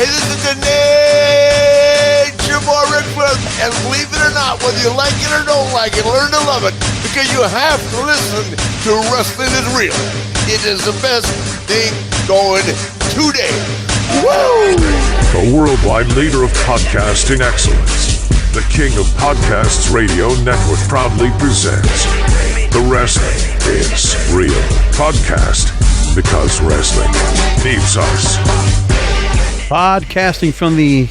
this is the Nature Boy Ric Flair, and believe it or not, whether you like it or don't like it, learn to love it, because you have to listen to Wrestling is Real. It is the best thing going today. Woo! The worldwide leader of podcasting excellence, the king of podcasts radio network proudly presents The Wrestling is Real podcast, because wrestling needs us. Podcasting from the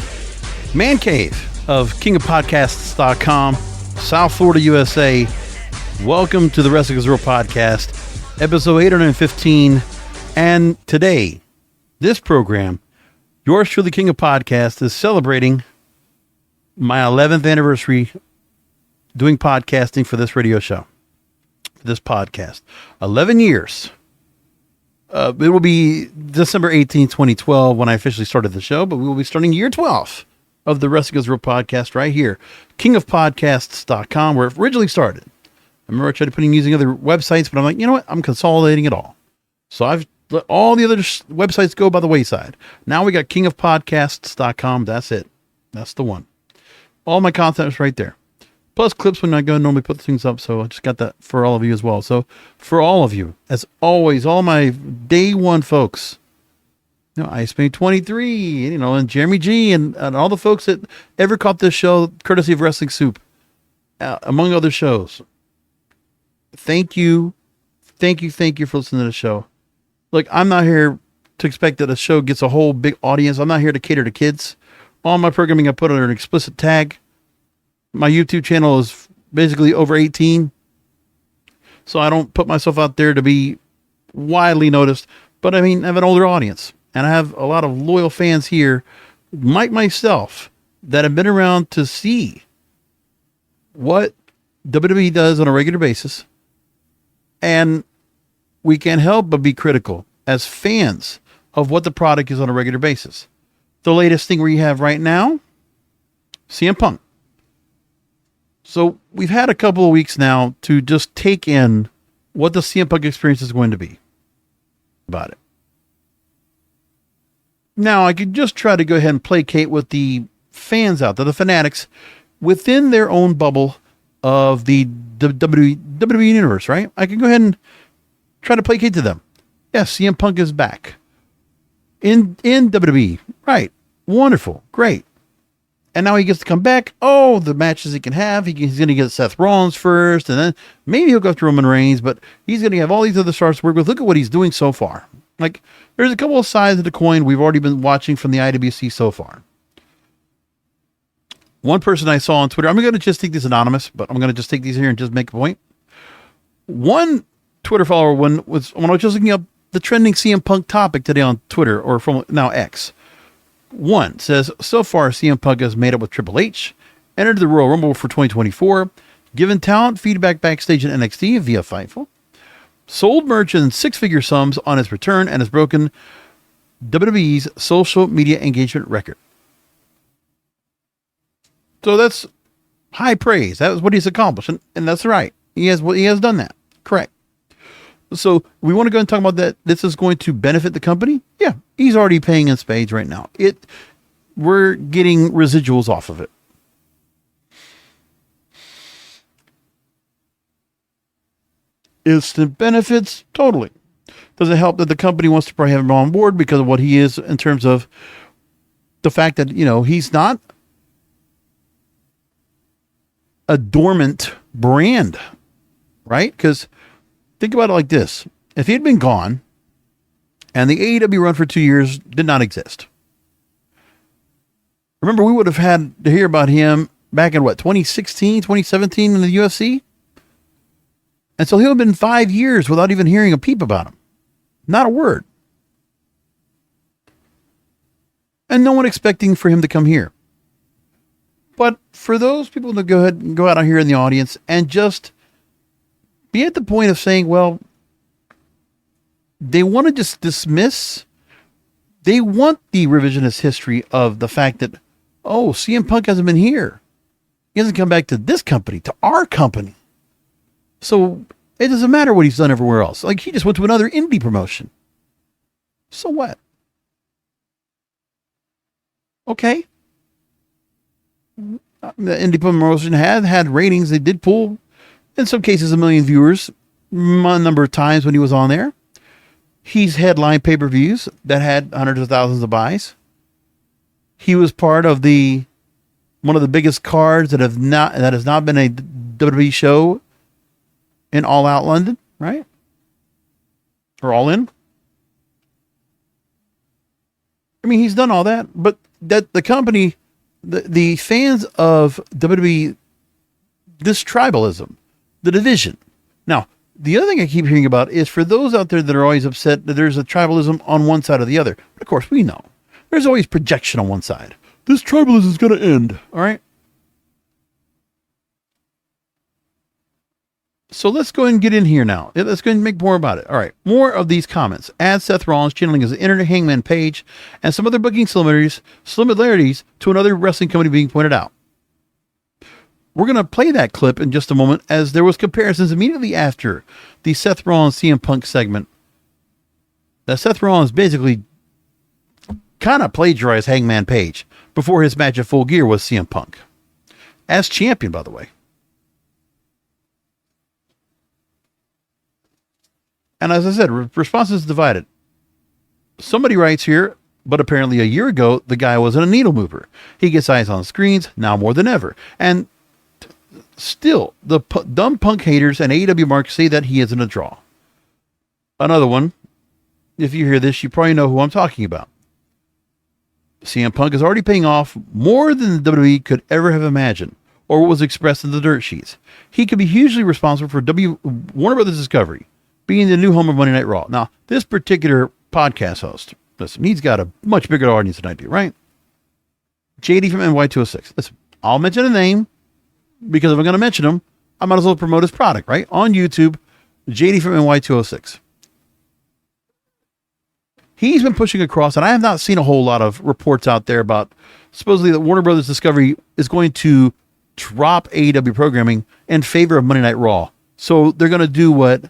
man cave of kingofpodcasts.com, South Florida, USA. Welcome to the Wrestling is Real podcast, episode 815. And today, this program, yours truly, King of Podcasts, is celebrating my 11th anniversary doing podcasting for this radio show, for this podcast. 11 years. It will be December 18, 2012 when I officially started the show, but we will be starting year 12 of the Wrestling is Real podcast right here, kingofpodcasts.com, where it originally started. I remember I tried using other websites, but I'm like, you know what? I'm consolidating it all. So I've let all the other websites go by the wayside. Now we got kingofpodcasts.com. That's it. That's the one. All my content is right there. Plus clips when I go and normally put things up. So I just got that for all of you as well. So for all of you, as always, all my day one folks, you know, Ice May 23, you know, and Jeremy G and all the folks that ever caught this show, courtesy of Wrestling Soup, among other shows. Thank you. Thank you for listening to the show. Look, I'm not here to expect that a show gets a whole big audience. I'm not here to cater to kids. All my programming I put under an explicit tag. My YouTube channel is basically over 18. So I don't put myself out there to be widely noticed. But I mean, I have an older audience. And I have a lot of loyal fans here, like myself, that have been around to see what WWE does on a regular basis. And we can't help but be critical as fans of what the product is on a regular basis. The latest thing we have right now, CM Punk. So we've had a couple of weeks now to just take in what the CM Punk experience is going to be about it. Now, I could just try to go ahead and placate with the fans out there, the fanatics, within their own bubble of the WWE universe, right? I can go ahead and try to placate to them. Yes, CM Punk is back in WWE. Right. Wonderful. Great. And now he gets to come back. Oh, the matches he can have. He's going to get Seth Rollins first, and then maybe he'll go after Roman Reigns, but he's going to have all these other stars to work with. Look at what he's doing so far. Like, there's a couple of sides of the coin we've already been watching from the IWC so far. One person I saw on Twitter, I'm going to just take this anonymous, but I'm going to just take these here and just make a point. One Twitter follower, when I was just looking up the trending CM Punk topic today on Twitter, or from now X, one says, so far CM Punk has made up with Triple H, entered the Royal Rumble for 2024, given talent feedback backstage in NXT via Fightful, sold merch in six-figure sums on his return, and has broken WWE's social media engagement record. So that's high praise. That was what he's accomplished, and that's right. He has done that. Correct. So we want to go and talk about that. This is going to benefit the company. Yeah, he's already paying in spades right now. We're getting residuals off of it. Instant benefits, totally. Does it help that the company wants to probably have him on board because of what he is in terms of the fact that, you know, he's not a dormant brand, right? Because think about it like this. If he had been gone and the AEW run for 2 years did not exist, remember, we would have had to hear about him back in 2016, 2017 in the UFC? And so he'll have been 5 years without even hearing a peep about him. Not a word. And no one expecting for him to come here. But for those people to go ahead and go out here in the audience and just be at the point of saying, well, they want to just dismiss, they want the revisionist history of the fact that, oh, CM Punk hasn't been here. He hasn't come back to this company, to our company. So it doesn't matter what he's done everywhere else. Like, he just went to another indie promotion. So what? Okay. The indie promotion had ratings. They did pull, in some cases, 1 million viewers a number of times when he was on there. He's headlined pay-per-views that had hundreds of thousands of buys. He was part of one of the biggest cards that has not been a WWE show in All Out London, right? Or All In. I mean, he's done all that, but that the company, the fans of WWE, this tribalism, the division. Now, the other thing I keep hearing about is for those out there that are always upset that there's a tribalism on one side or the other. But of course, we know there's always projection on one side. This tribalism is going to end. All right. So let's go ahead and get in here now. Let's go ahead and make more about it. All right. More of these comments. Add Seth Rollins channeling his inner Hangman Page and some other booking similarities to another wrestling company being pointed out. We're going to play that clip in just a moment, as there was comparisons immediately after the Seth Rollins CM Punk segment that Seth Rollins basically kind of plagiarized Hangman Page before his match at Full Gear with CM Punk. As champion, by the way. And as I said, responses divided. Somebody writes here, but apparently a year ago, the guy wasn't a needle mover. He gets eyes on screens now more than ever. And still, the dumb Punk haters and AEW marks say that he isn't a draw. Another one, if you hear this, you probably know who I'm talking about. CM Punk is already paying off more than the WWE could ever have imagined, or what was expressed in the dirt sheets. He could be hugely responsible for Warner Brothers Discovery being the new home of Monday Night Raw. Now, this particular podcast host, listen, he's got a much bigger audience than I do, right? JD from NY206. Listen, I'll mention a name, because if I'm going to mention him, I might as well promote his product, right? On YouTube, JD from NY206. He's been pushing across, and I have not seen a whole lot of reports out there about supposedly that Warner Brothers Discovery is going to drop AEW programming in favor of Monday Night Raw. So they're going to do what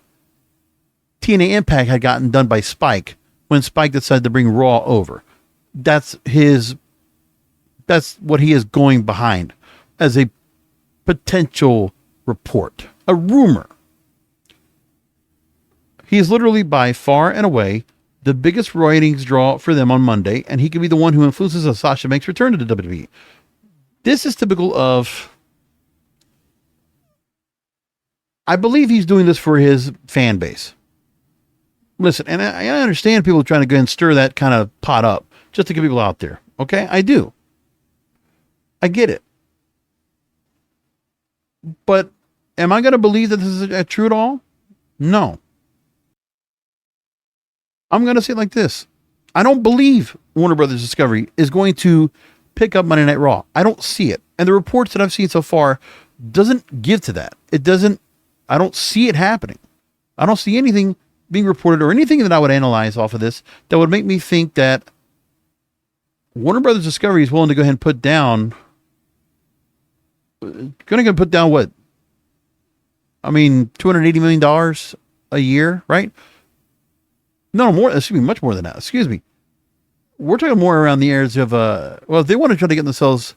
TNA Impact had gotten done by Spike when Spike decided to bring Raw over. That's what he is going behind as a potential report, a rumor. He is literally by far and away the biggest ratings draw for them on Monday, and he could be the one who influences a Sasha Banks return to the WWE. This is typical of, I believe he's doing this for his fan base. Listen, and I understand people trying to go and stir that kind of pot up just to get people out there. Okay, I do. I get it. But am I going to believe that this is true at all? No. I'm going to say it like this. I don't believe Warner Brothers Discovery is going to pick up Monday Night Raw. I don't see it. And the reports that I've seen so far doesn't give to that. I don't see it happening. I don't see anything being reported or anything that I would analyze off of this that would make me think that Warner Brothers Discovery is willing to go ahead and put down what? I mean, $280 million a year, right? No, more. Excuse me, much more than that. Excuse me. We're talking more around the areas of, if they want to try to get themselves,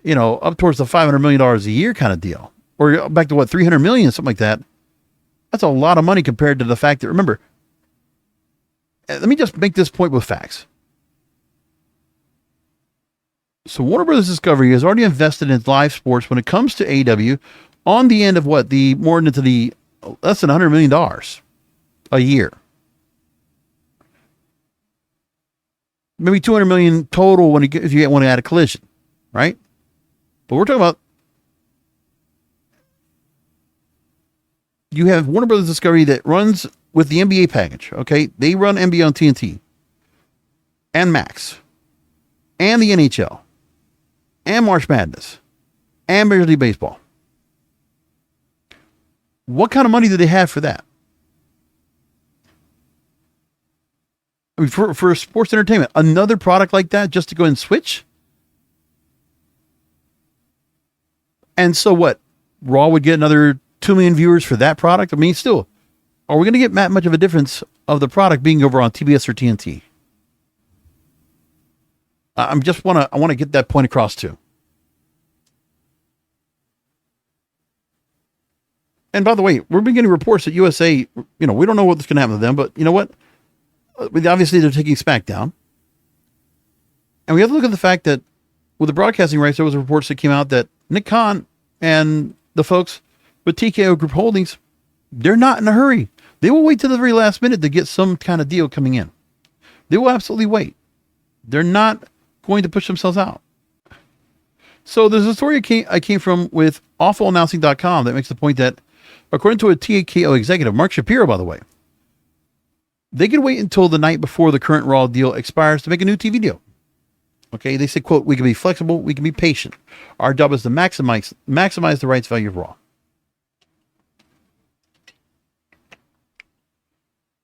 up towards the $500 million a year kind of deal, or back to what, 300 million, something like that. That's a lot of money compared to the fact that, remember, let me just make this point with facts. So Warner Brothers Discovery has already invested in live sports when it comes to AEW on the end of what, less than $100 million a year. Maybe 200 million total if you want to add a collision, right? But we're talking about, you have Warner Brothers Discovery that runs with the NBA package, okay? They run NBA on TNT and Max and the NHL and March Madness and Major League Baseball. What kind of money do they have for that? I mean, for sports entertainment, another product like that just to go and switch? And so what? Raw would get another 2 million viewers for that product? I mean, still, are we going to get that much of a difference of the product being over on TBS or TNT? I want to get that point across too. And by the way, we're beginning reports that USA, we don't know what's going to happen to them, but you know what? Obviously, they're taking SmackDown. And we have to look at the fact that with the broadcasting rights, there was reports that came out that Nick Khan and the folks with TKO Group Holdings, they're not in a hurry. They will wait to the very last minute to get some kind of deal coming in. They will absolutely wait. They're not going to push themselves out. So there's a story I came from with awfulannouncing.com that makes the point that according to a TKO executive, Mark Shapiro, by the way, they could wait until the night before the current Raw deal expires to make a new TV deal. Okay, they say, quote, we can be flexible, we can be patient. Our job is to maximize the rights value of Raw.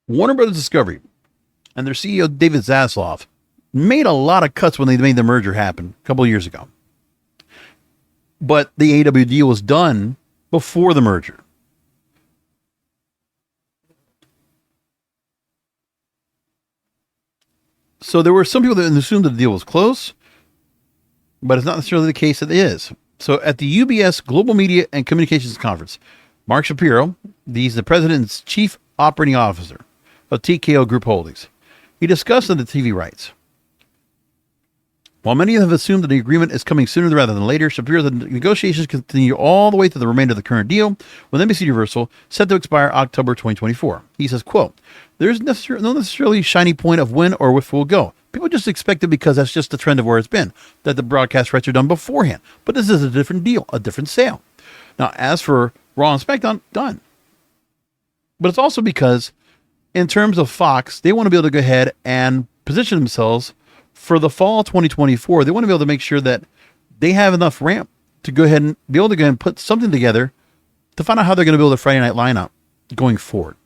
Warner Brothers Discovery and their CEO, David Zaslav, made a lot of cuts when they made the merger happen a couple of years ago. But the AEW deal was done before the merger. So there were some people that assumed that the deal was close, but it's not necessarily the case that it is. So at the UBS Global Media and Communications Conference, Mark Shapiro, he's the president's chief operating officer of TKO Group Holdings, he discussed the TV rights. While many have assumed that the agreement is coming sooner rather than later, Shapiro said the negotiations continue all the way to the remainder of the current deal, with NBC Universal set to expire October 2024. He says, quote, there's no necessarily shiny point of when or if we'll go. People just expect it because that's just the trend of where it's been, that the broadcast rights are done beforehand. But this is a different deal, a different sale. Now, as for Raw and SmackDown, done. But it's also because, in terms of Fox, they want to be able to go ahead and position themselves for the fall 2024. They want to be able to make sure that they have enough ramp to go ahead and be able to go ahead and put something together to find out how they're going to build a Friday night lineup going forward.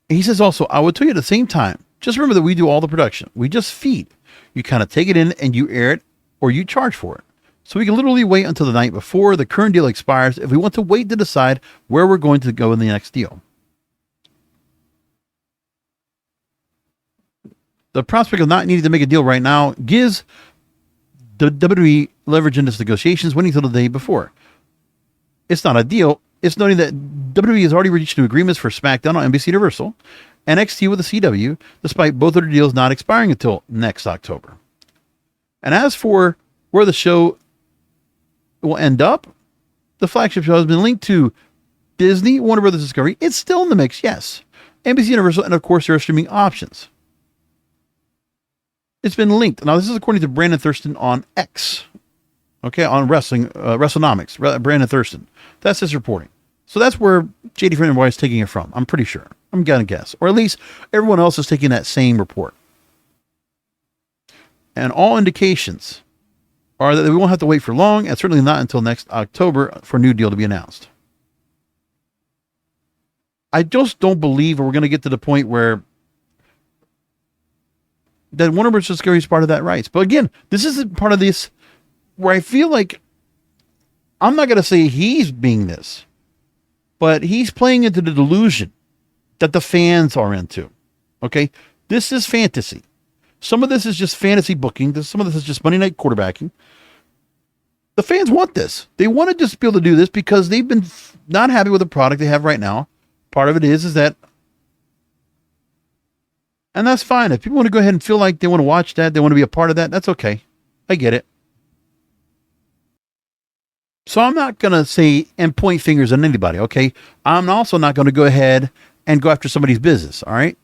He says also, I would tell you at the same time, just remember that we do all the production. We just feed. You kind of take it in and you air it or you charge for it. So we can literally wait until the night before the current deal expires if we want to wait to decide where we're going to go in the next deal. The prospect of not needing to make a deal right now gives the WWE leverage in its negotiations, waiting until the day before. It's not a deal. It's noting that WWE has already reached new agreements for SmackDown on NBC Universal, NXT with the CW, despite both of their deals not expiring until next October. And as for where the show will end up, the flagship show has been linked to Disney, Warner Brothers Discovery. It's still in the mix, yes. NBC Universal, and of course, there are streaming options. It's been linked. Now, this is according to Brandon Thurston on X. Okay, on wrestling, WrestleNomics, Brandon Thurston. That's his reporting. So that's where JD Freeman is taking it from. I'm pretty sure. I'm going to guess. Or at least everyone else is taking that same report. And all indications are that we won't have to wait for long, and certainly not until next October for a new deal to be announced. I just don't believe we're going to get to the point where that Warner Bros. Discovery is part of that rights. But again, this isn't part of this where I feel like, I'm not going to say he's being this, but he's playing into the delusion that the fans are into. Okay? This is fantasy. Some of this is just fantasy booking. Some of this is just Monday night quarterbacking. The fans want this. They want to just be able to do this because they've been not happy with the product they have right now. Part of it is that, and that's fine. If people want to go ahead and feel like they want to watch that, they want to be a part of that, that's okay. I get it. So I'm not going to say and point fingers at anybody, okay? I'm also not going to go ahead and go after somebody's business, all right?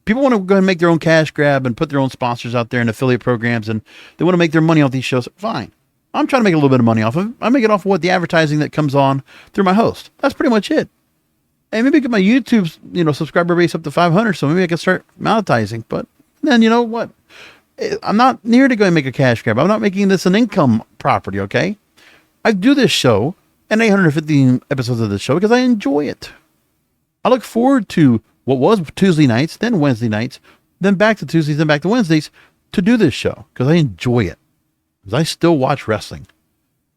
People want to go ahead and make their own cash grab and put their own sponsors out there and affiliate programs, and they want to make their money off these shows. Fine. I'm trying to make a little bit of money off of it. I make it off of what the advertising that comes on through my host. That's pretty much it. And maybe get my YouTube, subscriber base up to 500, so maybe I can start monetizing. But then, you know what? I'm not near to go and make a cash grab. I'm not making this an income property, okay? I do this show and 815 episodes of this show because I enjoy it. I look forward to what was Tuesday nights, then Wednesday nights, then back to Tuesdays, then back to Wednesdays to do this show because I enjoy it. Because I still watch wrestling.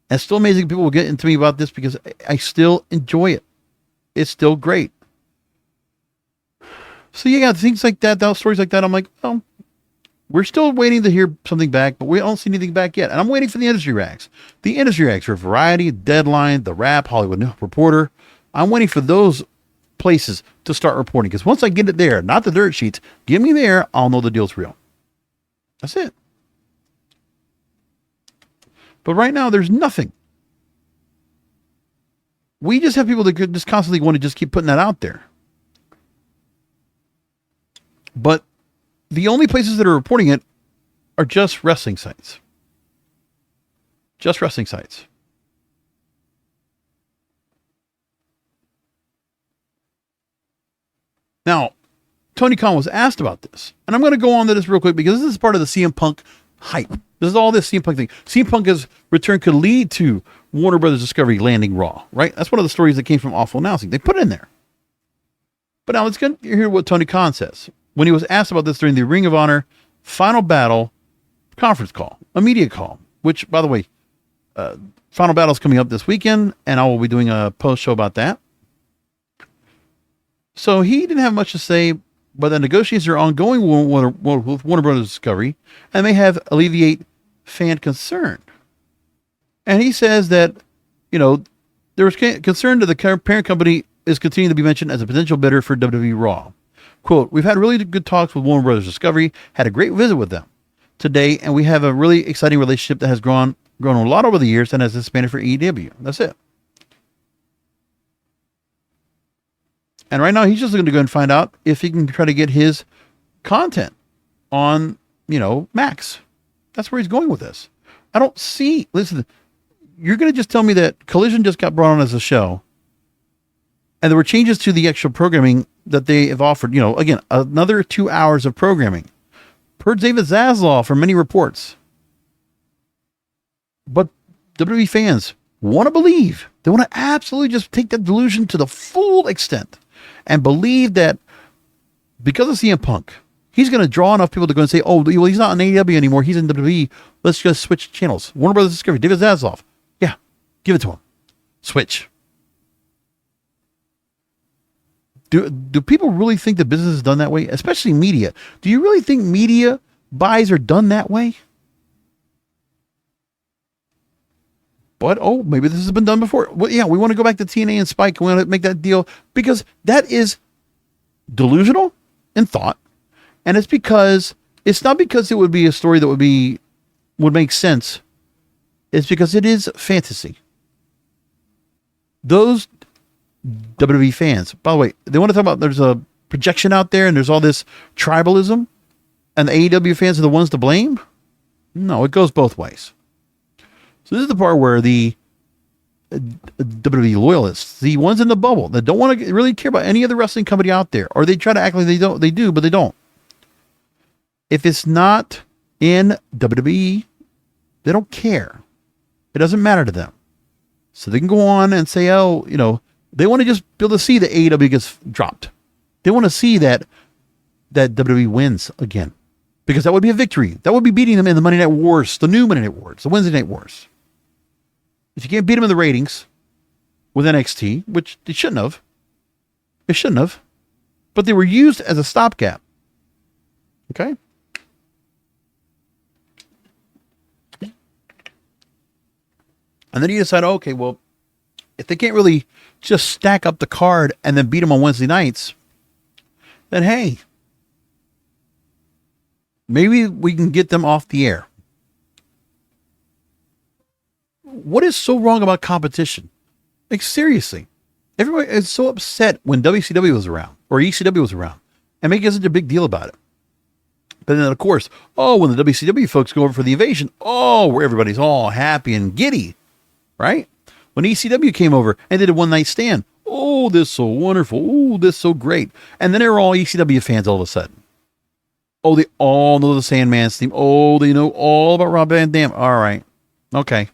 And it's still amazing people will get into me about this because I still enjoy it. It's still great. So yeah, things like that, those stories like that. I'm like, oh, we're still waiting to hear something back, but we don't see anything back yet. And I'm waiting for the industry rags. The industry rags for Variety, Deadline, The Wrap, Hollywood Reporter. I'm waiting for those places to start reporting, because once I get it there, not the dirt sheets, give me there, I'll know the deal's real. That's it. But right now, there's nothing. We just have people that could just constantly want to just keep putting that out there. But the only places that are reporting it are just wrestling sites. Just wrestling sites. Now, Tony Khan was asked about this, and I'm going to go on to this real quick because this is part of the CM Punk hype. This is all this CM Punk thing. CM Punk's return could lead to Warner Brothers Discovery landing Raw, right? That's one of the stories that came from Awful Announcing. They put it in there. But now let's hear what Tony Khan says when he was asked about this during the Ring of Honor Final Battle conference call, a media call, which, by the way, Final Battle is coming up this weekend, and I will be doing a post show about that. So he didn't have much to say, but the negotiations are ongoing with Warner Brothers Discovery, and may have alleviate fan concern. And he says that, there was concern that the parent company is continuing to be mentioned as a potential bidder for WWE Raw. Quote, we've had really good talks with Warner Brothers Discovery, had a great visit with them today, and we have a really exciting relationship that has grown a lot over the years and has expanded for AEW. That's it. And right now, he's just going to go and find out if he can try to get his content on, Max. That's where he's going with this. I don't see, listen, you're going to just tell me that Collision just got brought on as a show, and there were changes to the actual programming that they have offered, again, another 2 hours of programming per David Zaslav for many reports. But WWE fans want to believe. They want to absolutely just take that delusion to the full extent and believe that because of CM Punk, he's going to draw enough people to go and say, oh, well, he's not in AEW anymore. He's in WWE. Let's just switch channels. Warner Brothers Discovery, David Zaslav. Yeah, give it to him. Switch. Do people really think the business is done that way? Especially media. Do you really think media buys are done that way? But, maybe this has been done before. Well, yeah, we want to go back to TNA and Spike. We want to make that deal because that is delusional in thought. And it's not because it would be a story that would make sense. It's because it is fantasy. Those WWE fans, by the way, they want to talk about there's a projection out there and there's all this tribalism and the AEW fans are the ones to blame. No, it goes both ways. So this is the part where the WWE loyalists, the ones in the bubble that don't want to really care about any other wrestling company out there, or they try to act like they do, but they don't. If it's not in WWE, they don't care. It doesn't matter to them. So they can go on and say, they want to just be able to see that AEW gets dropped. They want to see that WWE wins again, because that would be a victory. That would be beating them in the Monday Night Wars, the new Monday Night Wars, the Wednesday Night Wars. If you can't beat them in the ratings with NXT, which they shouldn't have, but they were used as a stopgap. Okay? And then you decide, okay, well, if they can't really just stack up the card and then beat them on Wednesday nights, then hey, maybe we can get them off the air. What is so wrong about competition? Like, seriously, everybody is so upset when WCW was around or ECW was around and making such a big deal about it. But then, of course, when the WCW folks go over for the invasion, where everybody's all happy and giddy, right? When ECW came over and did a one-night stand, this is so wonderful. This is so great. And then they were all ECW fans all of a sudden. They all know the Sandman's theme. They know all about Rob Van Dam. All right. Okay.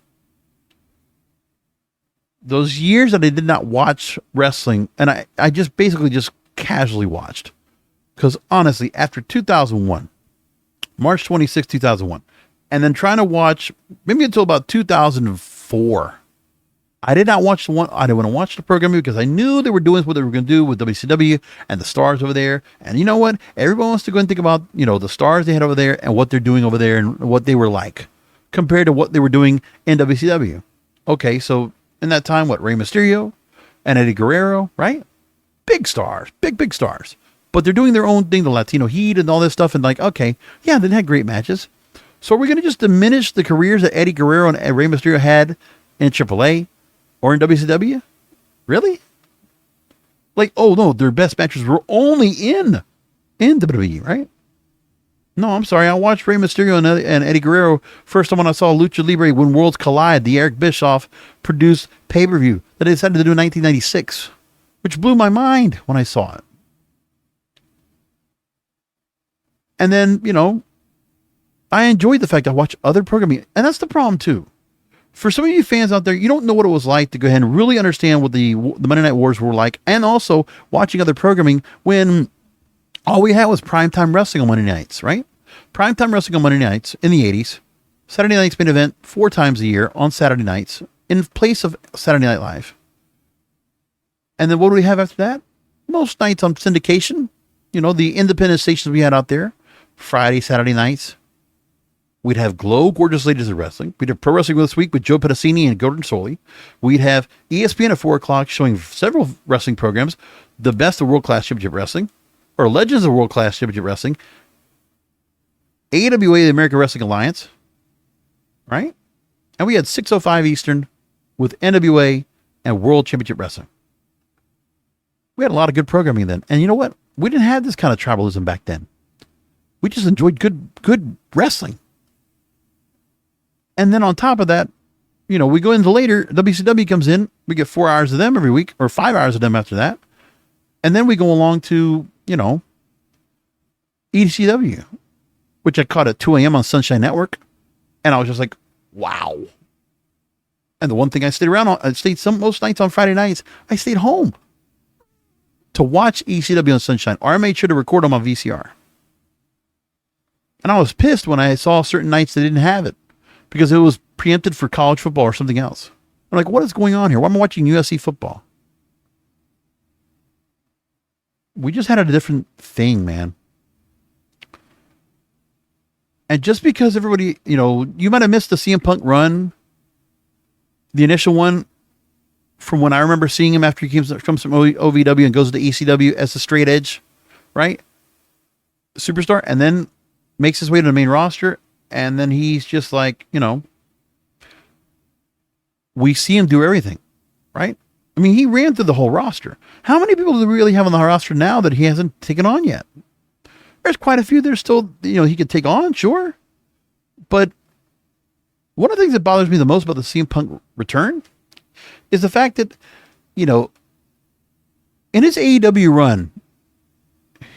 Those years that I did not watch wrestling, and I just basically just casually watched. Because honestly, after 2001, March 26, 2001, and then trying to watch maybe until about 2004, I did not watch the one. I didn't want to watch the program because I knew they were doing what they were going to do with WCW and the stars over there. And you know what? Everyone wants to go and think about, the stars they had over there and what they're doing over there and what they were like compared to what they were doing in WCW. Okay, so in that time, Rey Mysterio and Eddie Guerrero, right? Big stars, big stars. But they're doing their own thing, the Latino Heat and all this stuff. And okay, yeah, they had great matches. So are we going to just diminish the careers that Eddie Guerrero and Rey Mysterio had in AAA? Or in WCW? Really? Oh no, their best matches were only in WWE, right? No, I'm sorry. I watched Rey Mysterio and Eddie Guerrero first time when I saw Lucha Libre When Worlds Collide, the Eric Bischoff produced pay-per-view that they decided to do in 1996, which blew my mind when I saw it. And then, I enjoyed the fact I watched other programming, and that's the problem too. For some of you fans out there, you don't know what it was like to go ahead and really understand what the Monday Night Wars were like, and also watching other programming when all we had was primetime wrestling on Monday nights, right? Primetime wrestling on Monday nights in the 80s. Saturday night's main event 4 times a year on Saturday nights in place of Saturday Night Live. And then what do we have after that? Most nights on syndication, the independent stations we had out there, Friday, Saturday nights. We'd have Glow, Gorgeous Ladies of Wrestling. We'd have Pro Wrestling This Week with Joe Pedicini and Gordon Soley. We'd have ESPN at 4 o'clock showing several wrestling programs. The Best of World Class Championship Wrestling, or Legends of World Class Championship Wrestling. AWA, the American Wrestling Alliance. Right? And we had 6:05 Eastern with NWA and World Championship Wrestling. We had a lot of good programming then. And you know what? We didn't have this kind of tribalism back then. We just enjoyed good wrestling. And then on top of that, we go into later, WCW comes in, we get 4 hours of them every week, or 5 hours of them after that. And then we go along to, ECW, which I caught at 2 a.m. on Sunshine Network. And I was just like, wow. And the one thing I stayed around on, most nights on Friday nights, I stayed home to watch ECW on Sunshine, or I made sure to record on my VCR. And I was pissed when I saw certain nights they didn't have it, because it was preempted for college football or something else. I'm like, what is going on here? Why am I watching UFC football? We just had a different thing, man. And just because everybody, you might have missed the CM Punk run, the initial one, from when I remember seeing him after he comes from OVW and goes to ECW as a straight edge, right? Superstar, and then makes his way to the main roster. And then he's just like, we see him do everything, right? I mean, he ran through the whole roster. How many people do we really have on the roster now that he hasn't taken on yet? There's quite a few. There's still, he could take on, sure. But one of the things that bothers me the most about the CM Punk return is the fact that, in his AEW run,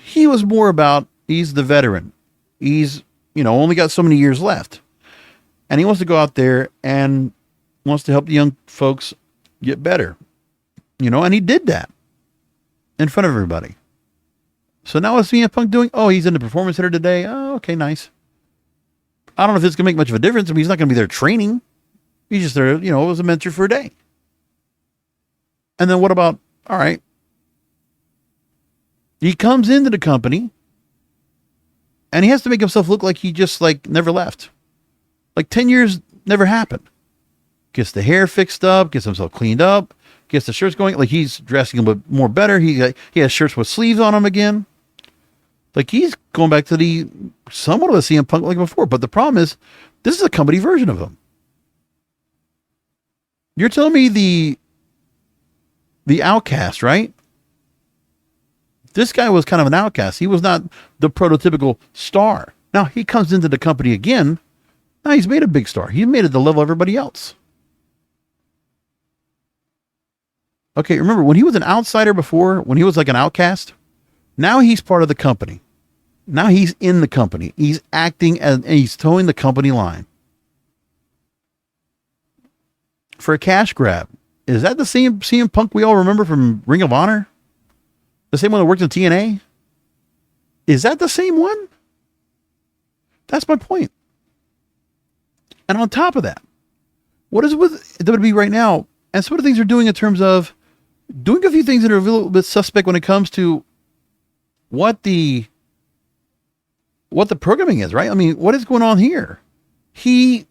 he was more about, he's the veteran. He's, only got so many years left. And he wants to go out there and wants to help the young folks get better. And he did that in front of everybody. So now what's CM Punk doing? Oh, he's in the Performance Center today. Oh, okay, nice. I don't know if it's going to make much of a difference. I mean, he's not going to be there training. He's just there, as a mentor for a day. And then what about, all right, he comes into the company and he has to make himself look like he just never left. 10 years never happened. Gets the hair fixed up, gets himself cleaned up, gets the shirts going. He's dressing a bit more better. He has shirts with sleeves on him again. He's going back to the somewhat of a CM Punk like before. But the problem is, this is a company version of him. You're telling me the outcast, right? This guy was kind of an outcast. He was not the prototypical star. Now he comes into the company again. Now he's made a big star. He made it the level of everybody else. Okay, remember when he was an outsider before, when he was like an outcast? Now he's part of the company. Now he's in the company. He's acting and he's towing the company line. For a cash grab. Is that the same CM Punk we all remember from Ring of Honor? The same one that worked in TNA? Is that the same one? That's my point. And on top of that, what is it with WWE right now? And some of the things they're doing in terms of doing a few things that are a little bit suspect when it comes to what the programming is, right? I mean, what is going on here? Really,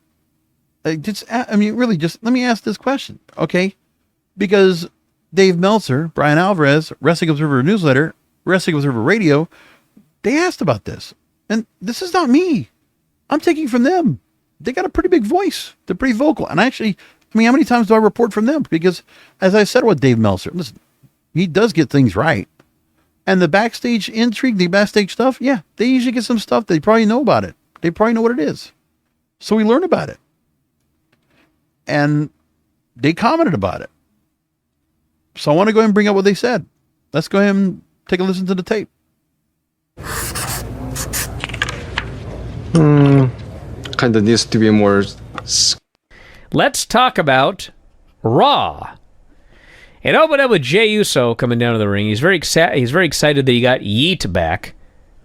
just let me ask this question, okay? Because Dave Meltzer, Brian Alvarez, Wrestling Observer Newsletter, Wrestling Observer Radio, they asked about this. And this is not me. I'm taking from them. They got a pretty big voice. They're pretty vocal. And how many times do I report from them? Because as I said with Dave Meltzer, listen, he does get things right. And the backstage intrigue, the backstage stuff, yeah, they usually get some stuff. They probably know about it. They probably know what it is. So we learn about it. And they commented about it. So I want to go ahead and bring up what they said. Let's go ahead and take a listen to the tape. Kind of needs to be more. Let's talk about Raw. It opened up with Jey Uso coming down to the ring. He's very excited that he got Yeet back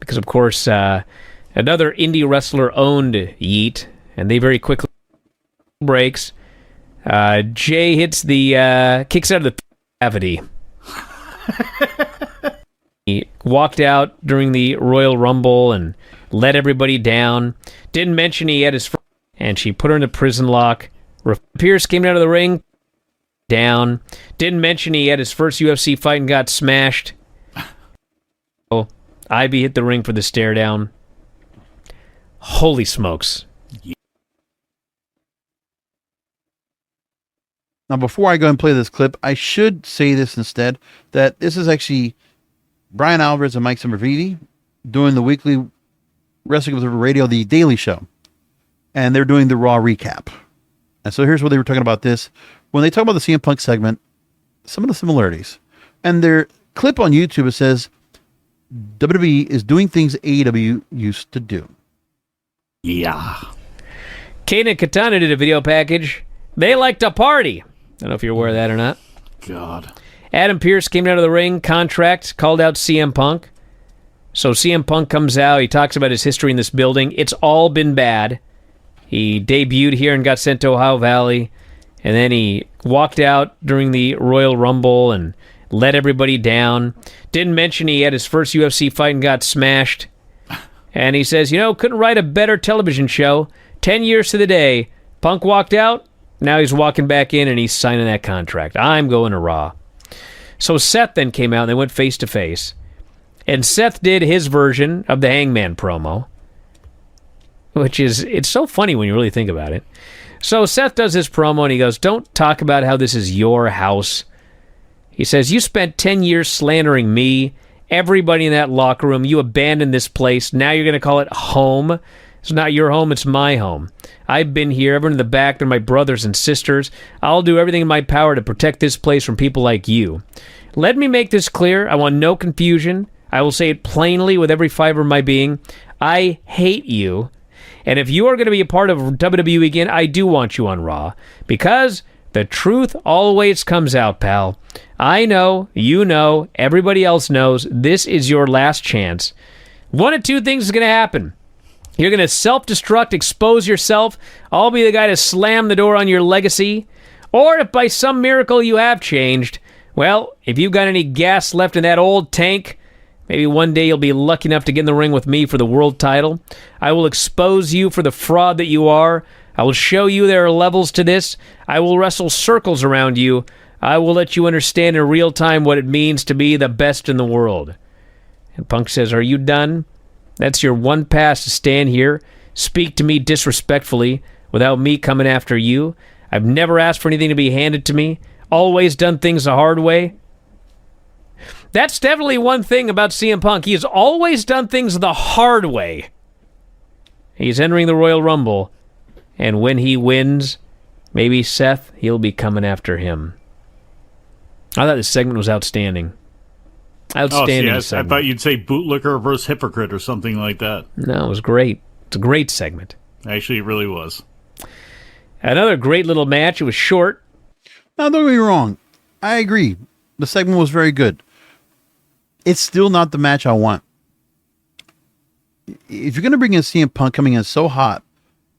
because, of course, another indie wrestler owned Yeet, and they very quickly breaks. Jey hits the kicks out of the cavity. He walked out during the Royal Rumble and let everybody down. Didn't mention he had his and she put her in the prison lock. Pierce came out of the ring. Down. Didn't mention he had his first UFC fight and got smashed. Oh, Ivy hit the ring for the stare down. Holy smokes. Now, before I go and play this clip, I should say this instead, that this is actually Brian Alvarez and Mike Sempervive doing the weekly Wrestling Observer Radio, the Daily Show. And they're doing the Raw recap. And so here's what they were talking about this. When they talk about the CM Punk segment, some of the similarities. And their clip on YouTube, it says, WWE is doing things AEW used to do. Yeah. Kane and Katana did a video package. They like to party. I don't know if you're aware of that or not. God. Adam Pearce came out of the ring, contract, called out CM Punk. So CM Punk comes out, he talks about his history in this building. It's all been bad. He debuted here and got sent to Ohio Valley. And then he walked out during the Royal Rumble and let everybody down. Didn't mention he had his first UFC fight and got smashed. And he says, couldn't write a better television show. 10 years to the day. Punk walked out. Now he's walking back in and he's signing that contract. I'm going to Raw. So Seth then came out and they went face to face. And Seth did his version of the Hangman promo. It's so funny when you really think about it. So Seth does his promo and he goes, don't talk about how this is your house. He says, you spent 10 years slandering me, everybody in that locker room. You abandoned this place. Now you're going to call it home. It's not your home, it's my home. I've been here. Everyone in the back, they're my brothers and sisters. I'll do everything in my power to protect this place from people like you. Let me make this clear. I want no confusion. I will say it plainly with every fiber of my being. I hate you. And if you are going to be a part of WWE again, I do want you on Raw. Because the truth always comes out, pal. I know, you know, everybody else knows. This is your last chance. One of two things is going to happen. You're going to self-destruct, expose yourself. I'll be the guy to slam the door on your legacy. Or if by some miracle you have changed, well, if you've got any gas left in that old tank, maybe one day you'll be lucky enough to get in the ring with me for the world title. I will expose you for the fraud that you are. I will show you there are levels to this. I will wrestle circles around you. I will let you understand in real time what it means to be the best in the world. And Punk says, are you done? That's your one pass to stand here, speak to me disrespectfully without me coming after you. I've never asked for anything to be handed to me. Always done things the hard way. That's definitely one thing about CM Punk. He has always done things the hard way. He's entering the Royal Rumble, and when he wins, maybe Seth, he'll be coming after him. I thought this segment was outstanding. Outstanding. I thought you'd say bootlicker versus hypocrite or something like that. No, it was great. It's a great segment. Actually, it really was. Another great little match. It was short. Now, don't get me wrong. I agree. The segment was very good. It's still not the match I want. If you're going to bring in CM Punk coming in so hot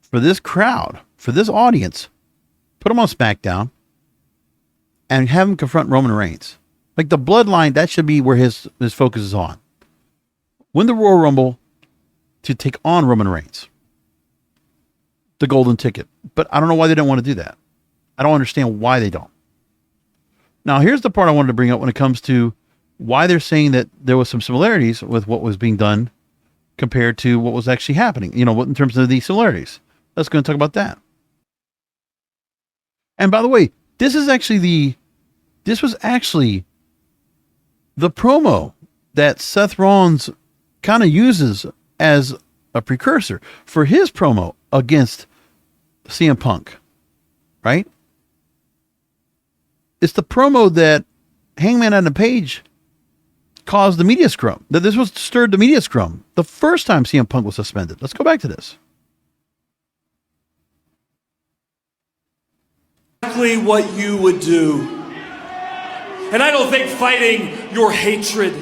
for this crowd, for this audience, put him on SmackDown. and have him confront Roman Reigns. Like the bloodline, that should be where his focus is on. Win the Royal Rumble to take on Roman Reigns. The golden ticket. But I don't know why they don't want to do that. I don't understand why they don't. Now, here's the part I wanted to bring up when it comes to why they're saying that there was some similarities with what was being done compared to what was actually happening. You know, in terms of the similarities. Let's go and talk about that. And by the way, this was actually the promo that Seth Rollins kind of uses as a precursor for his promo against CM Punk, right? It's the promo that Hangman Page caused the media scrum. That this was stirred the media scrum the first time CM Punk was suspended. Let's go back to this. Exactly what you would do. And I don't think fighting your hatred,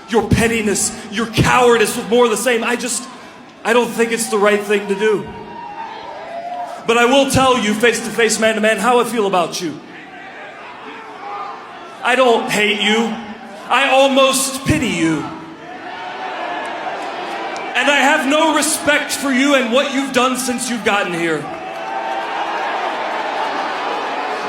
your pettiness, your cowardice was more of the same. I don't think it's the right thing to do. But I will tell you, face to face, man to man, how I feel about you. I don't hate you. I almost pity you. And I have no respect for you and what you've done since you've gotten here.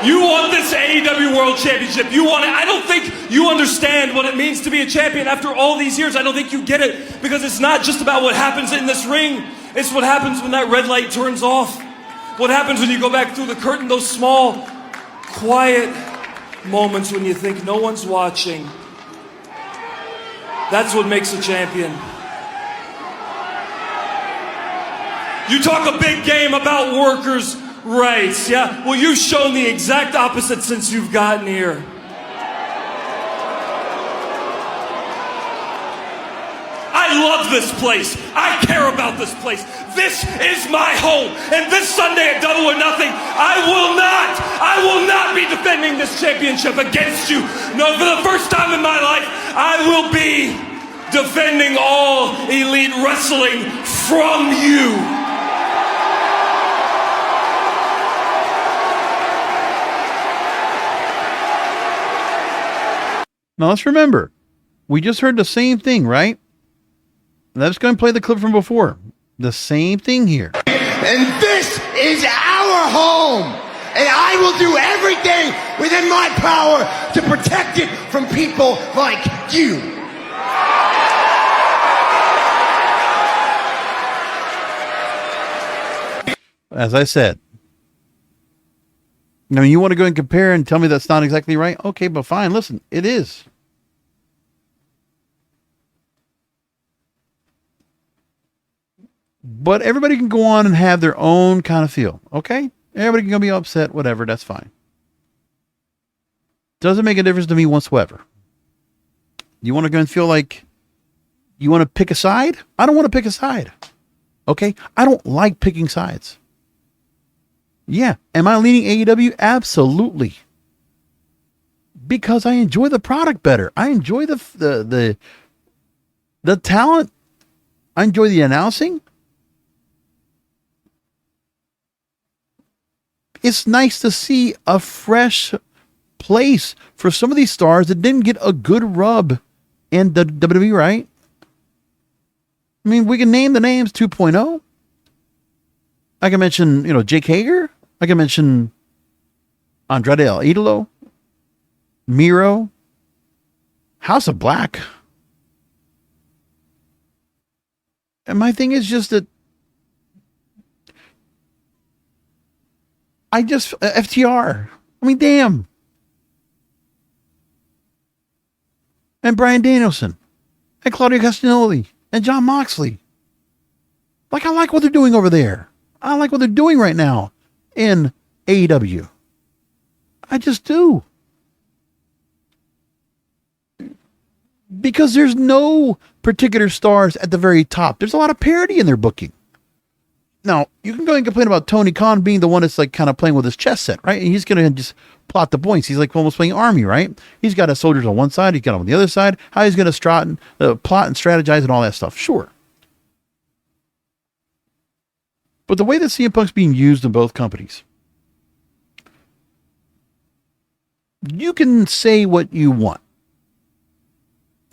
You want this AEW World Championship. You want it. I don't think you understand what it means to be a champion after all these years. I don't think you get it, because it's not just about what happens in this ring. It's what happens when that red light turns off. What happens when you go back through the curtain, those small, quiet moments when you think no one's watching. That's what makes a champion. You talk a big game about workers' rights, yeah? Well, you've shown the exact opposite since you've gotten here. I love this place. I care about this place. This is my home. And this Sunday at Double or Nothing, I will not be defending this championship against you. No, for the first time in my life, I will be defending all elite wrestling from you. Now let's remember, we just heard the same thing, right? Let's go and play the clip from before. The same thing here. And this is our home. And I will do everything within my power to protect it from people like you. As I said, now you want to go and compare and tell me that's not exactly right? Okay, but fine. Listen, it is. But everybody can go on and have their own kind of feel. Okay? Everybody can go be upset, whatever. That's fine. Doesn't make a difference to me whatsoever. You want to go and feel like you want to pick a side? I don't want to pick a side. Okay? I don't like picking sides. Yeah. Am I leaning AEW? Absolutely. Because I enjoy the product better. I enjoy the talent. I enjoy the announcing. It's nice to see a fresh place for some of these stars that didn't get a good rub in the WWE, right? I mean, we can name the names 2.0. I can mention, Jake Hager. I can mention Andrade El Idolo, Miro, House of Black. And my thing is just that FTR. I mean, damn. And Bryan Danielson. And Claudio Castagnoli. And Jon Moxley. Like, I like what they're doing over there. I like what they're doing right now in AEW. I just do. Because there's no particular stars at the very top. There's a lot of parity in their booking. Now, you can go and complain about Tony Khan being the one that's like kind of playing with his chess set, right? And he's going to just plot the points. He's like almost playing army, right? He's got his soldiers on one side. He's got them on the other side. How he's going to plot and strategize and all that stuff. Sure. But the way that CM Punk's being used in both companies, you can say what you want.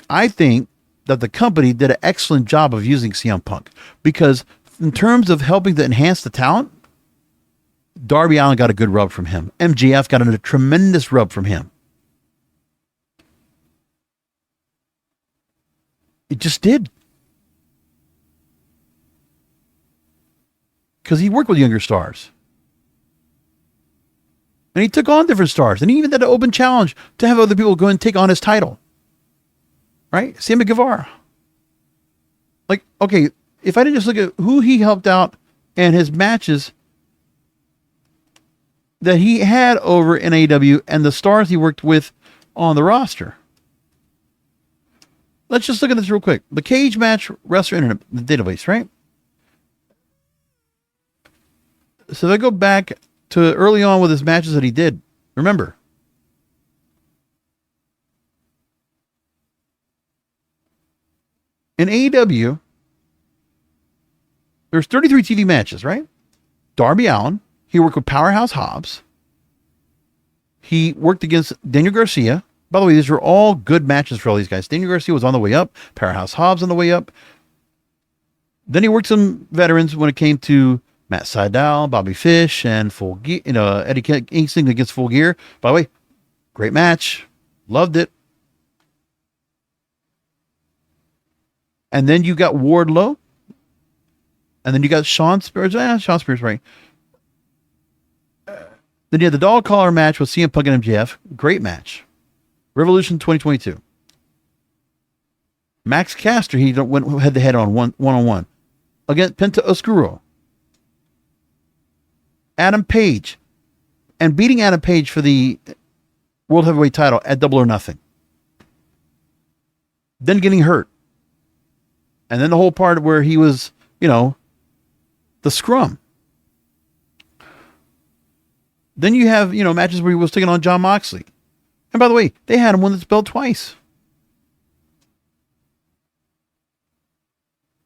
I think that the company did an excellent job of using CM Punk because in terms of helping to enhance the talent, Darby Allin got a good rub from him. MJF got a tremendous rub from him. It just did. Because he worked with younger stars. And he took on different stars. And he even did an open challenge to have other people go and take on his title. Right? Sammy Guevara. Like, okay, if I didn't just look at who he helped out and his matches that he had over in AEW and the stars he worked with on the roster. Let's just look at this real quick. The Cage Match Wrestler Internet, the database, right? So they go back to early on with his matches that he did. Remember. In AEW, there's 33 TV matches, right? Darby Allin. He worked with Powerhouse Hobbs. He worked against Daniel Garcia. By the way, these are all good matches for all these guys. Daniel Garcia was on the way up. Powerhouse Hobbs on the way up. Then he worked some veterans when it came to Matt Sydal, Bobby Fish, and Full Gear. Eddie Kingston against Full Gear. By the way, great match. Loved it. And then you got Wardlow. And then you got Sean Spears. Sean Spears, right. Then you had the dog collar match with CM Punk and MJF. Great match. Revolution 2022. Max Caster, he went head to head on one-on-one against Penta Oscuro. Adam Page. And beating Adam Page for the World Heavyweight title at Double or Nothing. Then getting hurt. And then the whole part where he was, the scrum. Then you have, matches where he was taking on Jon Moxley. And by the way, they had him win this belt twice.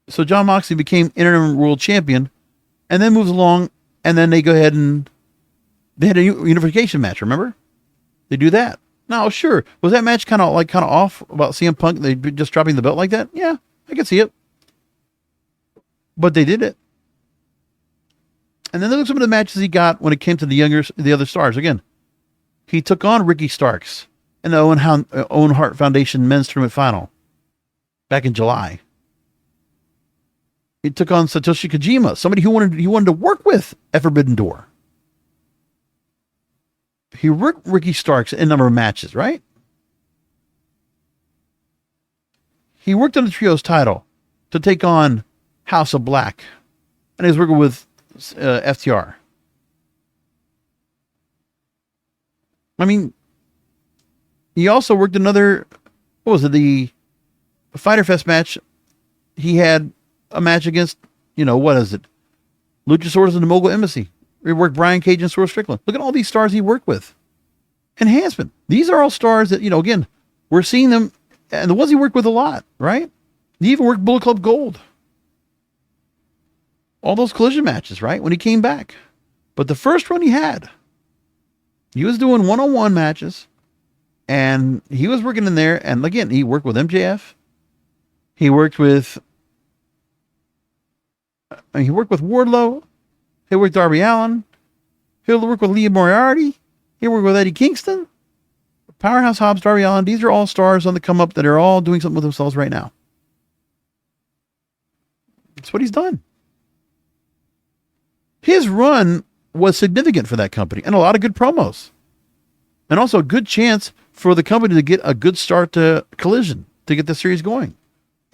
So Jon Moxley became interim world champion and then moves along and then they go ahead and they had a unification match, remember? They do that. Now, sure. Was that match kind of off about CM Punk? They just dropping the belt like that? Yeah, I can see it. But they did it. And then look at some of the matches he got when it came to the other stars. Again, he took on Ricky Starks in the Owen Hart Foundation Men's Tournament Final back in July. He took on Satoshi Kojima, somebody he wanted to work with at Forbidden Door. He worked Ricky Starks in a number of matches, right? He worked on the Trios title to take on House of Black. And he was working with FTR. I mean, he also worked another, the Fighter Fest match. He had a match against, Luchasaurus and the Mogul Embassy. He worked Brian Cage and Swerve Strickland. Look at all these stars he worked with. Enhancement. These are all stars that, again, we're seeing them, and the ones he worked with a lot, right? He even worked Bullet Club Gold. All those collision matches, right? When he came back. But the first one he was doing one-on-one matches. And he was working in there. And again, he worked with MJF. He worked with Wardlow. He worked Darby Allin. He'll work with Lee Moriarty. He'll work with Eddie Kingston. Powerhouse Hobbs, Darby Allin. These are all stars on the come up that are all doing something with themselves right now. That's what he's done. His run was significant for that company and a lot of good promos. And also a good chance for the company to get a good start to Collision to get the series going.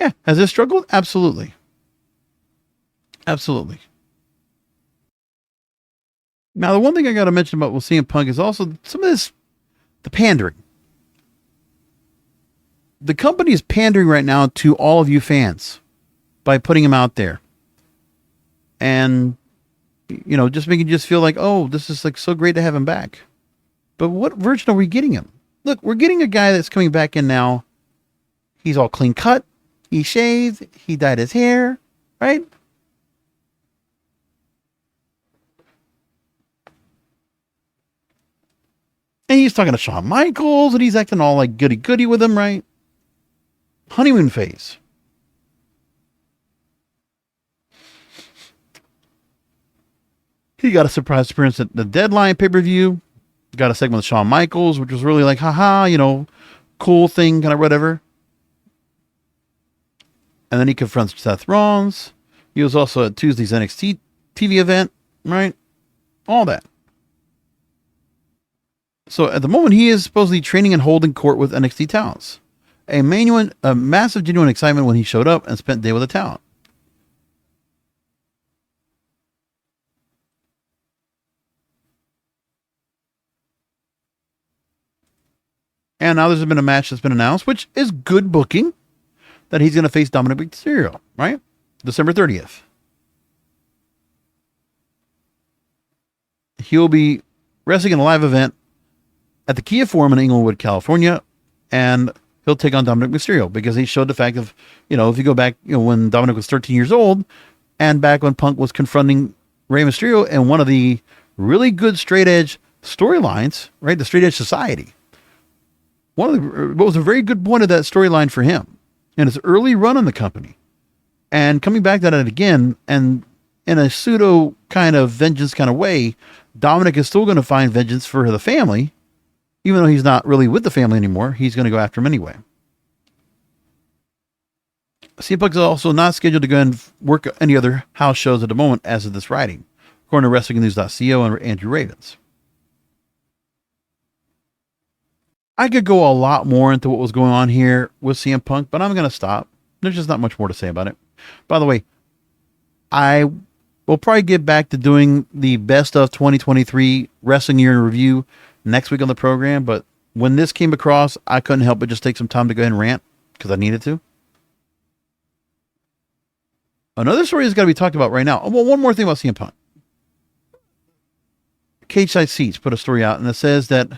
Yeah. Has it struggled? Absolutely. Absolutely. Now, the one thing I got to mention about CM Punk is also some of the pandering. The company is pandering right now to all of you fans by putting him out there. And just making you just feel like, oh, this is like so great to have him back. But what version are we getting him? Look, we're getting a guy that's coming back in now. He's all clean cut. He shaved. He dyed his hair, right? And he's talking to Shawn Michaels, and he's acting all like goody-goody with him, right? Honeymoon phase. He got a surprise appearance at the Deadline pay-per-view. Got a segment with Shawn Michaels, which was really like, haha, cool thing, kind of whatever. And then he confronts Seth Rollins. He was also at Tuesday's NXT TV event, right? All that. So at the moment, he is supposedly training and holding court with NXT talents. A massive, genuine excitement when he showed up and spent the day with a talent. And now there's been a match that's been announced, which is good booking, that he's going to face Dominic Mysterio, right? December 30th. He'll be wrestling in a live event at the Kia Forum in Inglewood, California, and he'll take on Dominic Mysterio because he showed the fact of, if you go back, when Dominic was 13 years old and back when Punk was confronting Rey Mysterio, and one of the really good straight edge storylines, right? The Straight Edge Society. What was a very good point of that storyline for him in his early run in the company, and coming back at it again, and in a pseudo kind of vengeance kind of way, Dominic is still going to find vengeance for the family, even though he's not really with the family anymore. He's going to go after him anyway. CM Punk is also not scheduled to go and work any other house shows at the moment as of this writing, according to WrestlingNews.co and Andrew Ravens. I could go a lot more into what was going on here with CM Punk, but I'm going to stop. There's just not much more to say about it. By the way, I will probably get back to doing the best of 2023 wrestling year in review next week on the program, but when this came across, I couldn't help but just take some time to go ahead and rant because I needed to. Another story that's got to be talked about right now. Well, one more thing about CM Punk. Cage Side Seats put a story out, and it says that,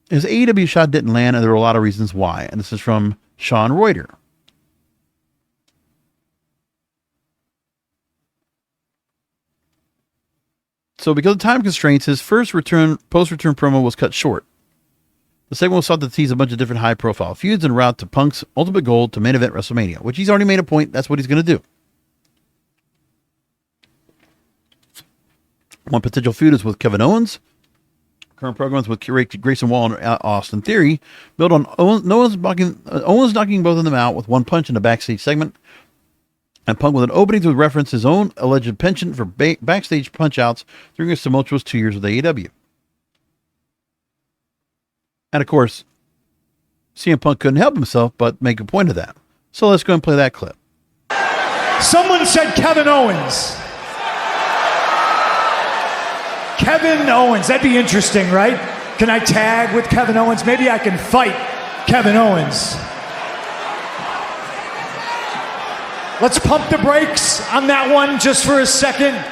his AEW shot didn't land, and there were a lot of reasons why. And this is from Sean Reuter. So because of time constraints, his first post-return promo was cut short. The segment was sought to tease a bunch of different high-profile feuds en route to Punk's ultimate goal to main event WrestleMania, which he's already made a point. That's what he's going to do. One potential feud is with Kevin Owens. Current programs with Grayson Waller and Austin Theory build on Owens knocking both of them out with one punch in the backstage segment, and Punk with an opening to reference his own alleged penchant for backstage punch-outs during his tumultuous 2 years with AEW. And of course, CM Punk couldn't help himself but make a point of that. So let's go and play that clip. Someone said Kevin Owens. Kevin Owens, that'd be interesting, right? Can I tag with Kevin Owens? Maybe I can fight Kevin Owens. Let's pump the brakes on that one just for a second.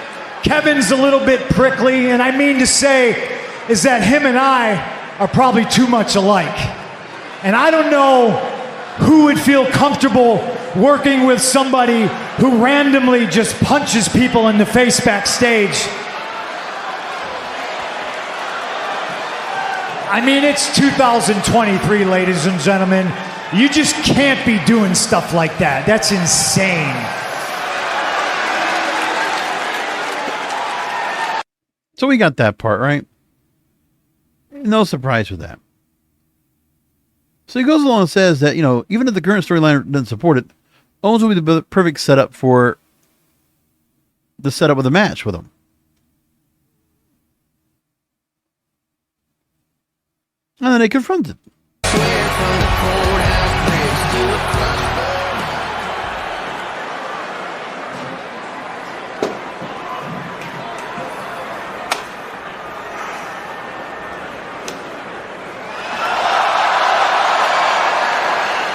Kevin's a little bit prickly, and I mean to say is that him and I are probably too much alike. And I don't know who would feel comfortable working with somebody who randomly just punches people in the face backstage. I mean, it's 2023, ladies and gentlemen. You just can't be doing stuff like that. That's insane. So we got that part, right? No surprise with that. So he goes along and says that, even if the current storyline doesn't support it, Owens will be the perfect setup for the setup of the match with him. And then they confronted.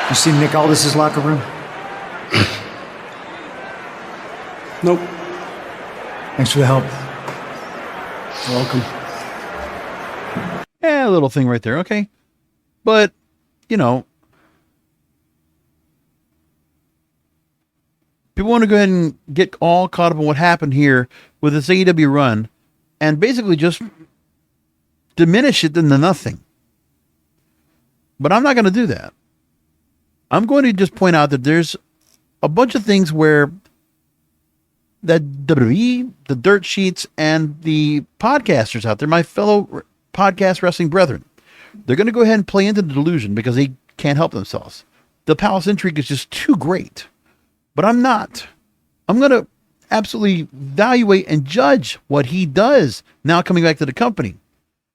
You see Nick Aldis' locker room? Nope. Thanks for the help. You're welcome. Yeah, a little thing right there, okay. But, people want to go ahead and get all caught up on what happened here with this AEW run and basically just diminish it into nothing. But I'm not going to do that. I'm going to just point out that there's a bunch of things where that WWE, the dirt sheets, and the podcasters out there, my fellow podcast wrestling brethren, they're going to go ahead and play into the delusion because they can't help themselves. The Palace intrigue is just too great. But I'm not. I'm going to absolutely evaluate and judge what he does now coming back to the company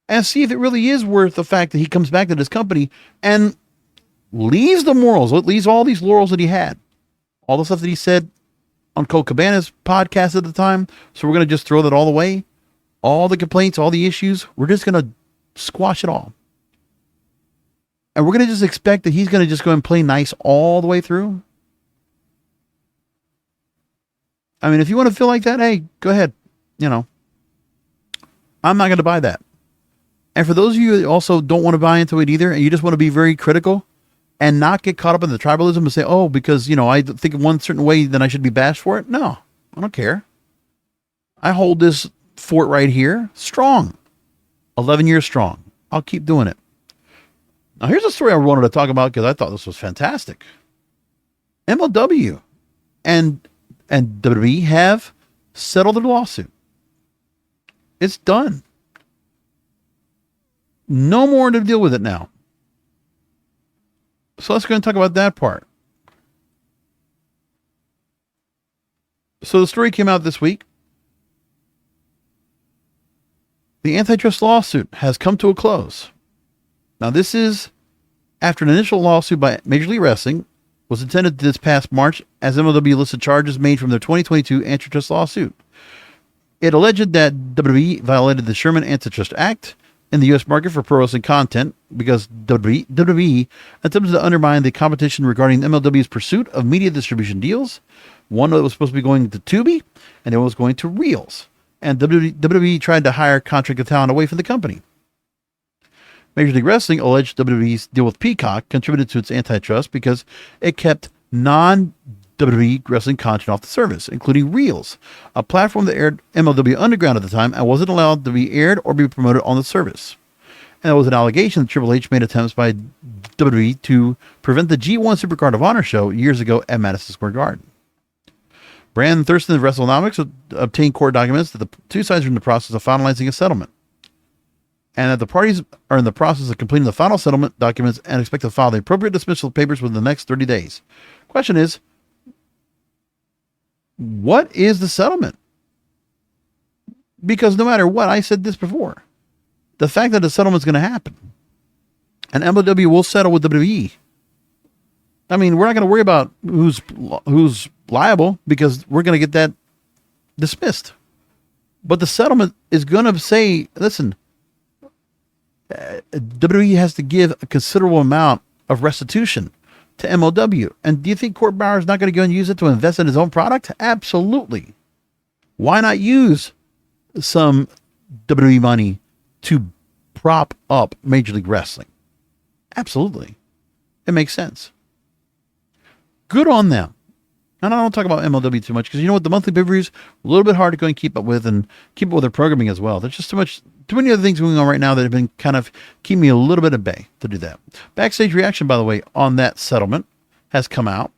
and see if it really is worth the fact that he comes back to this company and leaves the morals, leaves all these laurels that he had, all the stuff that he said on Cole Cabana's podcast at the time. So we're going to just throw that all away. All the complaints, all the issues, we're just going to squash it all. And we're going to just expect that he's going to just go and play nice all the way through. I mean, if you want to feel like that, hey, go ahead. You know, I'm not going to buy that. And for those of you that also don't want to buy into it either, and you just want to be very critical and not get caught up in the tribalism and say, oh, because, you know, I think of one certain way, then I should be bashed for it. No, I don't care. I hold this fort right here strong, 11 years strong. I'll keep doing it. Now, here's a story I wanted to talk about because I thought this was fantastic. MLW and WWE have settled their lawsuit. It's done. No more to deal with it now. So let's go and talk about that part. So the story came out this week. The antitrust lawsuit has come to a close. Now, this is after an initial lawsuit by Major League Wrestling was intended this past March as MLW listed charges made from their 2022 antitrust lawsuit. It alleged that WWE violated the Sherman Antitrust Act in the U.S. market for pro wrestling content because WWE attempted to undermine the competition regarding MLW's pursuit of media distribution deals. One that was supposed to be going to Tubi, and it was going to Reels. And WWE tried to hire contracted talent away from the company. Major League Wrestling alleged WWE's deal with Peacock contributed to its antitrust because it kept non-WWE wrestling content off the service, including Reels, a platform that aired MLW Underground at the time and wasn't allowed to be aired or be promoted on the service. And there was an allegation that Triple H made attempts by WWE to prevent the G1 Supercard of Honor show years ago at Madison Square Garden. Brand Thurston of WrestleNomics obtained court documents that the two sides are in the process of finalizing a settlement, and that the parties are in the process of completing the final settlement documents and expect to file the appropriate dismissal papers within the next 30 days. Question is, what is the settlement? Because no matter what, I said this before, the fact that the settlement is going to happen and MLW will settle with WWE. I mean, we're not going to worry about who's liable because we're going to get that dismissed. But the settlement is going to say, listen, WWE has to give a considerable amount of restitution to MLW. And do you think Court Bauer is not going to go and use it to invest in his own product? Absolutely. Why not use some WWE money to prop up Major League Wrestling? Absolutely. It makes sense. Good on them. And I don't talk about MLW too much because you know what? The monthly pay-per-views, a little bit hard to go and keep up with and keep up with their programming as well. There's just too many other things going on right now that have been kind of keeping me a little bit at bay to do that. Backstage reaction, by the way, on that settlement has come out.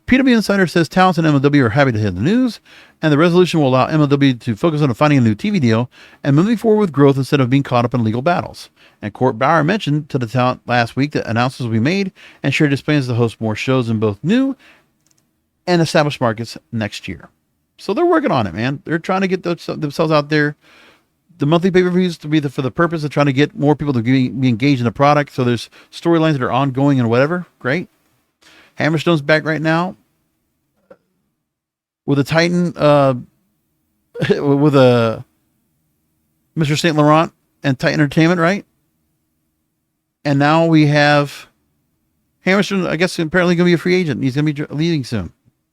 PW Insider says talents in MLW are happy to hear the news, and the resolution will allow MLW to focus on finding a new TV deal and moving forward with growth instead of being caught up in legal battles. And Court Bauer mentioned to the talent last week that announcements will be made and shared his plans to host more shows in both new and established markets next year. So they're working on it, man. They're trying to get themselves out there. The monthly pay-per-views to be for the purpose of trying to get more people to be engaged in the product. So there's storylines that are ongoing and whatever. Great. Hammerstone's back right now with a Titan, with a Mr. St. Laurent and Titan Entertainment, right? And now we have Hammerstone, I guess, apparently going to be a free agent. He's going to be leaving soon.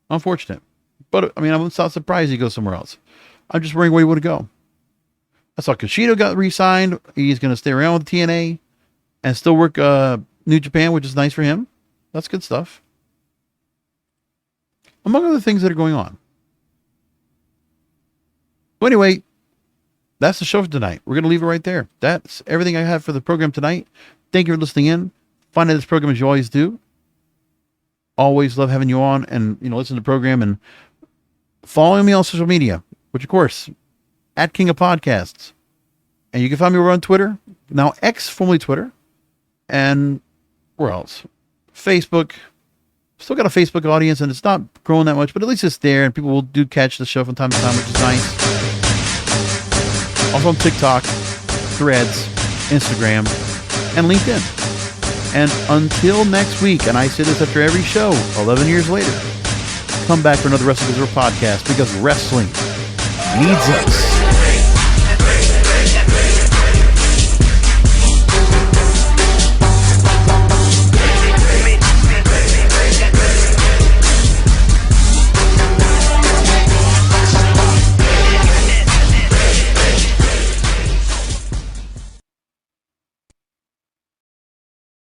Unfortunate. But, I mean, I'm not surprised he goes somewhere else. I'm just worrying where he would go. I saw Kushida got re-signed. He's going to stay around with TNA and still work New Japan, which is nice for him. That's good stuff. Among other things that are going on. So anyway, that's the show for tonight. We're going to leave it right there. That's everything I have for the program tonight. Thank you for listening in. Find out this program as you always do. Always love having you on and, listen to the program and following me on social media, which of course, at King of Podcasts. And you can find me over on Twitter, now X, formerly Twitter. And where else? Facebook. Still got a Facebook audience and it's not growing that much, but at least it's there and people will do catch the show from time to time, which is nice. Also on TikTok, Threads, Instagram, and LinkedIn. And until next week, and I say this after every show, 11 years later, come back for another Wrestling Observer podcast because wrestling needs us.